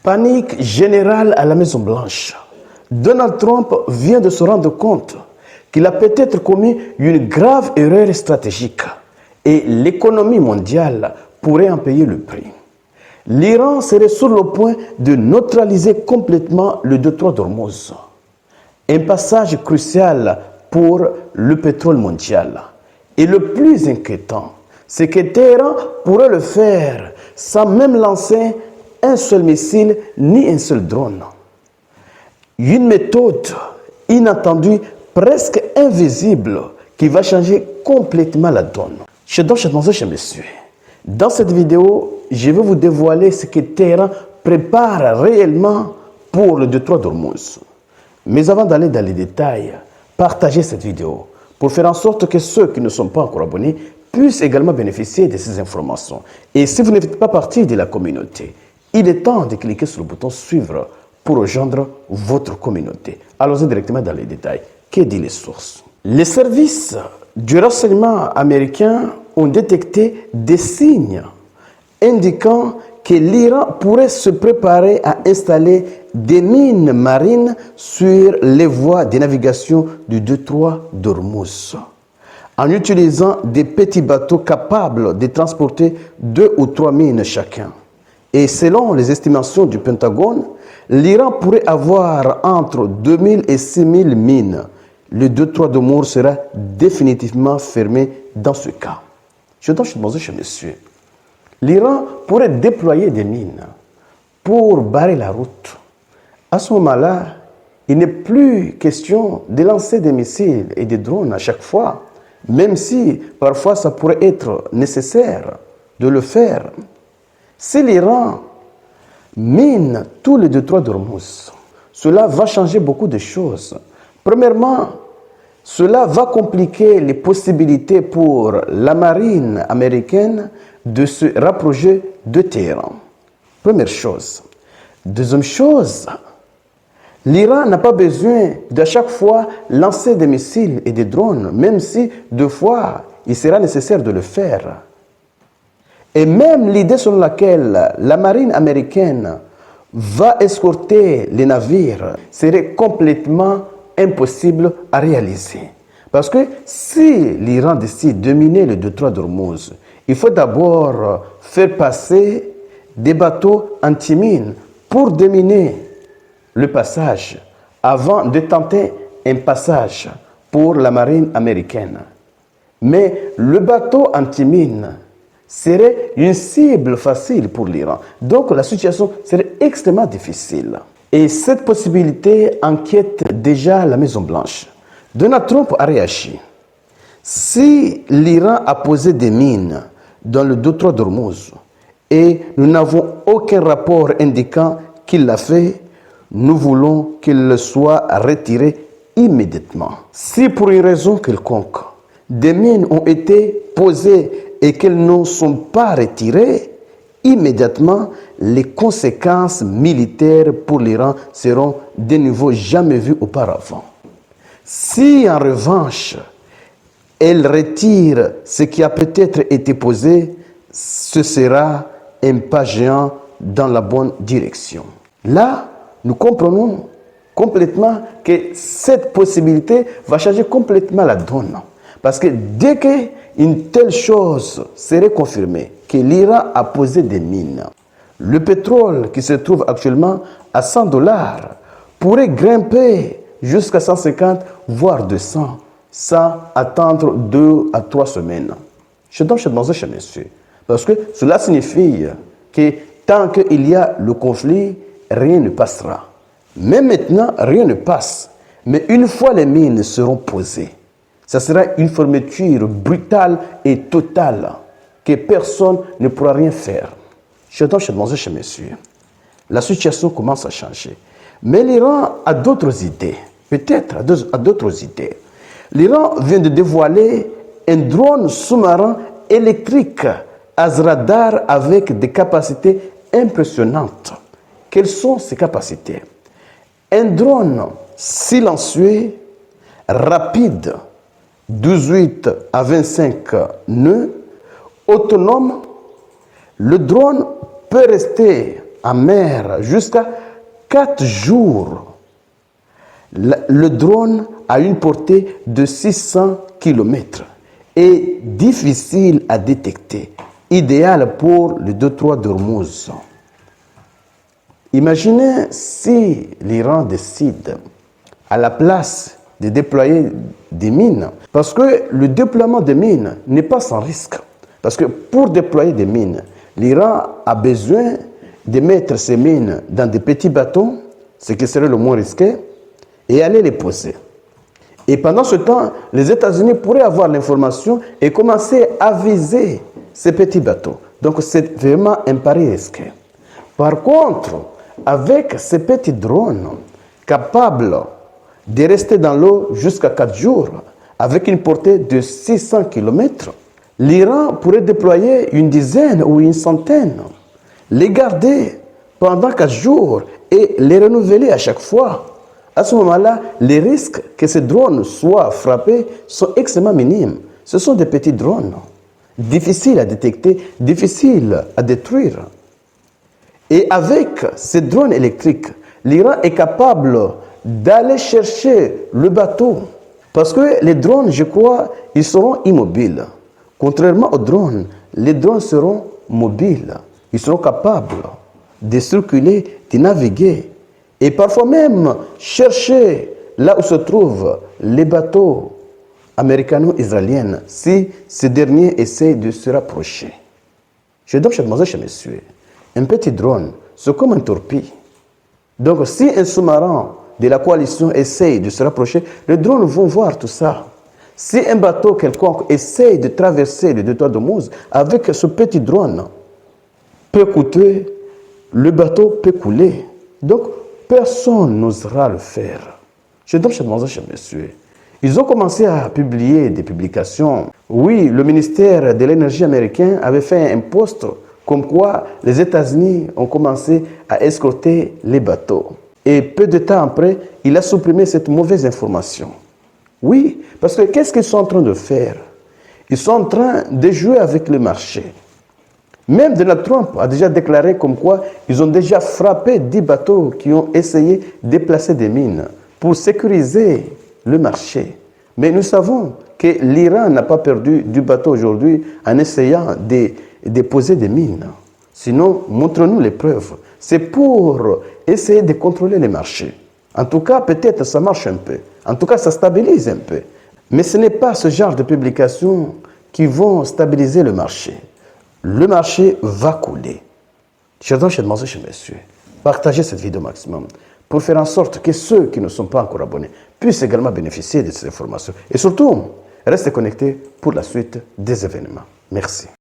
Panique générale à la Maison-Blanche. Donald Trump vient de se rendre compte qu'il a peut-être commis une grave erreur stratégique et l'économie mondiale pourrait en payer le prix. L'Iran serait sur le point de neutraliser complètement le détroit d'Ormuz, un passage crucial pour le pétrole mondial. Et le plus inquiétant, c'est que Téhéran pourrait le faire sans même lancer un seul missile ni un seul drone. Une méthode inattendue, presque invisible, qui va changer complètement la donne. Messieurs, dans cette vidéo, je vais vous dévoiler ce que Téhéran prépare réellement pour le détroit d'Ormuz. Mais avant d'aller dans les détails, partagez cette vidéo pour faire en sorte que ceux qui ne sont pas encore abonnés puissent également bénéficier de ces informations. Et si vous ne faites pas partie de la communauté, il est temps de cliquer sur le bouton suivre pour rejoindre votre communauté. Allons-y directement dans les détails. Que disent les sources? Les services du renseignement américain ont détecté des signes indiquant que l'Iran pourrait se préparer à installer des mines marines sur les voies de navigation du détroit d'Ormuz, en utilisant des petits bateaux capables de transporter 2 ou 3 mines chacun. Et selon les estimations du Pentagone, l'Iran pourrait avoir entre 2000 et 6000 mines. Le détroit d'Ormuz sera définitivement fermé dans ce cas. Je dois demander chez monsieur. L'Iran pourrait déployer des mines pour barrer la route. À ce moment-là, il n'est plus question de lancer des missiles et des drones à chaque fois, même si parfois ça pourrait être nécessaire de le faire. Si l'Iran mine tout le détroit d'Ormuz, cela va changer beaucoup de choses. Premièrement, cela va compliquer les possibilités pour la marine américaine de se rapprocher de Téhéran. Première chose. Deuxième chose, l'Iran n'a pas besoin de chaque fois lancer des missiles et des drones, même si 2 fois il sera nécessaire de le faire. Et même l'idée selon laquelle la marine américaine va escorter les navires serait complètement impossible à réaliser. Parce que si l'Iran décide de miner le détroit d'Ormuz, il faut d'abord faire passer des bateaux anti-mines pour déminer le passage avant de tenter un passage pour la marine américaine. Mais le bateau anti-mine serait une cible facile pour l'Iran. Donc la situation serait extrêmement difficile. Et cette possibilité inquiète déjà la Maison-Blanche. Donald Trump a réagi. Si l'Iran a posé des mines dans le détroit d'Ormuz et nous n'avons aucun rapport indiquant qu'il l'a fait, nous voulons qu'il soit retiré immédiatement. Si pour une raison quelconque, des mines ont été posées et qu'elles ne sont pas retirées, immédiatement, les conséquences militaires pour l'Iran seront de niveau jamais vus auparavant. Si en revanche, elle retire ce qui a peut-être été posé, ce sera un pas géant dans la bonne direction. Là, nous comprenons complètement que cette possibilité va changer complètement la donne. Parce que dès qu'une telle chose serait confirmée, que l'Iran a posé des mines, le pétrole qui se trouve actuellement à $100 pourrait grimper jusqu'à 150, voire 200, sans attendre 2 à 3 semaines. Je donne chez monsieur. Parce que cela signifie que tant qu'il y a le conflit, rien ne passera. Mais maintenant, rien ne passe. Mais une fois les mines seront posées, ça sera une fermeture brutale et totale que personne ne pourra rien faire. Je dois chez monsieur. La situation commence à changer. Mais l'Iran a d'autres idées. Peut-être a d'autres idées. L'Iran vient de dévoiler un drone sous-marin électrique à radar avec des capacités impressionnantes. Quelles sont ces capacités? Un drone silencieux, rapide, 18 à 25 nœuds, autonome. Le drone peut rester en mer jusqu'à 4 jours. Le drone a une portée de 600 km et difficile à détecter, idéal pour le détroit d'Ormuz. Imaginez si l'Iran décide, à la place de déployer des mines, parce que le déploiement des mines n'est pas sans risque. Parce que pour déployer des mines, l'Iran a besoin de mettre ces mines dans des petits bateaux, ce qui serait le moins risqué, et aller les poser. Et pendant ce temps, les États-Unis pourraient avoir l'information et commencer à viser ces petits bateaux. Donc c'est vraiment un pari risqué. Par contre, avec ces petits drones capables de rester dans l'eau jusqu'à 4 jours, avec une portée de 600 km, l'Iran pourrait déployer une dizaine ou une centaine, les garder pendant 4 jours et les renouveler à chaque fois. À ce moment-là, les risques que ces drones soient frappés sont extrêmement minimes. Ce sont des petits drones, difficiles à détecter, difficiles à détruire. Et avec ces drones électriques, l'Iran est capable d'aller chercher le bateau. Parce que les drones, je crois, ils seront immobiles. Contrairement aux drones, les drones seront mobiles. Ils seront capables de circuler, de naviguer. Et parfois même chercher là où se trouvent les bateaux américano-israéliens si ces derniers essayent de se rapprocher. Je donne chez mademoiselle, chez monsieur, un petit drone, c'est comme un torpille. Donc si un sous-marin de la coalition essaye de se rapprocher, les drones vont voir tout ça. Si un bateau quelconque essaye de traverser le détroit d'Ormuz avec ce petit drone, peu coûteux, le bateau peut couler. Donc, personne n'osera le faire. Je donne chez mademoiselle, chez monsieur. Ils ont commencé à publier des publications. Oui, le ministère de l'énergie américain avait fait un post comme quoi les États-Unis ont commencé à escorter les bateaux. Et peu de temps après, il a supprimé cette mauvaise information. Oui, parce que qu'est-ce qu'ils sont en train de faire? Ils sont en train de jouer avec le marché. Même Donald Trump a déjà déclaré comme quoi ils ont déjà frappé 10 bateaux qui ont essayé de placer des mines pour sécuriser le marché. Mais nous savons que l'Iran n'a pas perdu du bateau aujourd'hui en essayant de poser des mines. Sinon, montre-nous les preuves. C'est pour essayer de contrôler les marchés. En tout cas, peut-être ça marche un peu. En tout cas, ça stabilise un peu. Mais ce n'est pas ce genre de publications qui vont stabiliser le marché. Le marché va couler. Chers mademoiselles, chers messieurs, partagez cette vidéo au maximum pour faire en sorte que ceux qui ne sont pas encore abonnés puissent également bénéficier de ces informations. Et surtout, restez connectés pour la suite des événements. Merci.